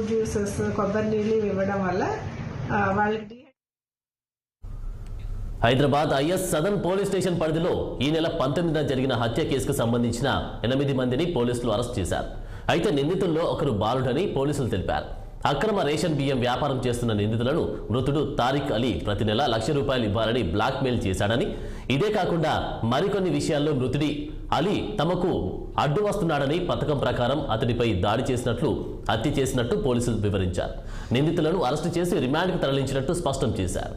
Juices, కొబ్బరి నీళ్ళు ఇవ్వడం వల్ల వాళ్ళకి Hyderabad is southern police station పరిధిలో ఈ నెల 19న జరిగిన హత్య కేసుకు సంబంధించిన 8 మందిని పోలీసులు అరెస్ట్ చేశారు. అయితే నిందితుల్లో ఒకరు బాలుడని పోలీసులు తెలిపారు. అక్రమ రేషన్ బియ్యం వ్యాపారం చేస్తున్న నిందితులను మృతుడు తారిక్ అలీ ప్రతి నెల ₹1,00,000 ఇవ్వాలని బ్లాక్మెయిల్ చేశాడని, ఇదే కాకుండా మరికొన్ని విషయాల్లో మృతుడి అలీ తమకు అడ్డు వస్తున్నాడని పథకం ప్రకారం అతడిపై దాడి చేసినట్లు, హత్య చేసినట్టు పోలీసులు వివరించారు. నిందితులను అరెస్టు చేసి రిమాండ్కు తరలించినట్టు స్పష్టం చేశారు.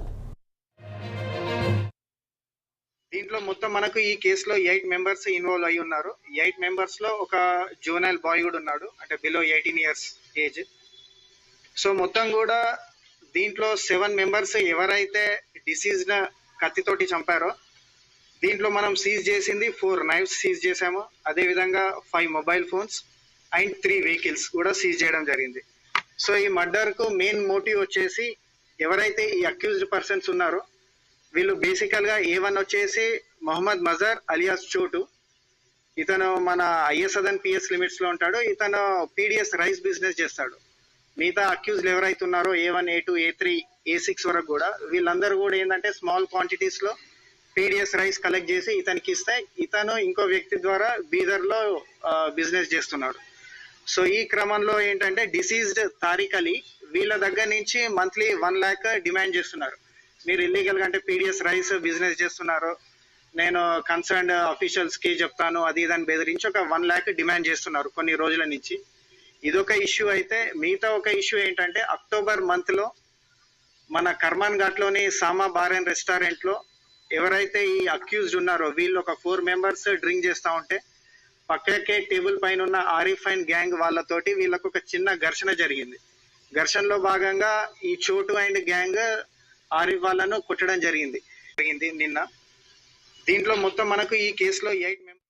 దీంట్లో మొత్తం మనకు ఈ కేసులో 8 మెంబర్స్ ఇన్వాల్వ్ అయి ఉన్నారు. 8 మెంబర్స్ లో ఒక జూనైల్ బాయ్ కూడా ఉన్నాడు, అంటే బిలో 18 ఇయర్స్ ఏజ్. సో మొత్తం కూడా దీంట్లో 7 మెంబర్స్ ఎవరైతే డిసీజ్ న కత్తితోటి చంపారో దీంట్లో మనం సీజ్ చేసింది 4 నైఫ్స్ సీజ్ చేసాము. అదేవిధంగా 5 మొబైల్ ఫోన్స్ అండ్ 3 వెహికల్స్ కూడా సీజ్ చేయడం జరిగింది. సో ఈ మర్డర్ కు మెయిన్ మోటివ్ వచ్చేసి ఎవరైతే ఈ అక్యూజ్డ్ పర్సన్స్ ఉన్నారో వీళ్ళు బేసికల్ గా A1 వచ్చేసి మొహమ్మద్ మజర్ అలియాస్ చోటు. ఇతను మన ఐఎస్ సదర్న్ పిఎస్ లిమిట్స్ లో ఉంటాడు. ఇతను పీడిఎస్ రైస్ బిజినెస్ చేస్తాడు. మిగతా అక్యూజ్లు ఎవరైతే ఉన్నారో A1, A2, A3, A6 వరకు కూడా వీళ్ళందరూ కూడా ఏంటంటే స్మాల్ క్వాంటిటీస్ లో పీడిఎస్ రైస్ కలెక్ట్ చేసి ఇతనికి ఇస్తే ఇతను ఇంకో వ్యక్తి ద్వారా బీదర్ లో బిజినెస్ చేస్తున్నాడు. సో ఈ క్రమంలో ఏంటంటే డిసీజ్డ్ తారిక్ అలీ వీళ్ళ దగ్గర నుంచి మంత్లీ 1 lakh డిమాండ్ చేస్తున్నారు. మీరు ఇల్లీగల్ గా అంటే పీడిఎస్ రైస్ బిజినెస్ చేస్తున్నారు, నేను కన్సర్న్డ్ అఫీషియల్స్ కి చెప్తాను అది ఇదని బెదిరించి ఒక 1 lakh డిమాండ్ చేస్తున్నారు కొన్ని రోజుల నుంచి. ఇదొక ఇష్యూ. అయితే మిగతా ఒక ఇష్యూ ఏంటంటే అక్టోబర్ మంత్ లో మన కర్మాన్ ఘాట్ లోని సామా బార్ అండ్ రెస్టారెంట్ లో ఎవరైతే ఈ అక్యూజ్డ్ ఉన్నారో వీళ్ళు ఒక 4 మెంబర్స్ డ్రింక్ చేస్తా ఉంటే పక్కకే టేబుల్ పైన ఉన్న ఆరిఫ్ అండ్ గ్యాంగ్ వాళ్ళతోటి వీళ్ళకు ఒక చిన్న ఘర్షణ జరిగింది. ఘర్షణలో భాగంగా ఈ చోటు అండ్ గ్యాంగ్ ఆరిఫ్ వాళ్ళను కొట్టడం జరిగింది నిన్న. దీంట్లో మొత్తం మనకు ఈ కేసులో 8 మెంబర్స్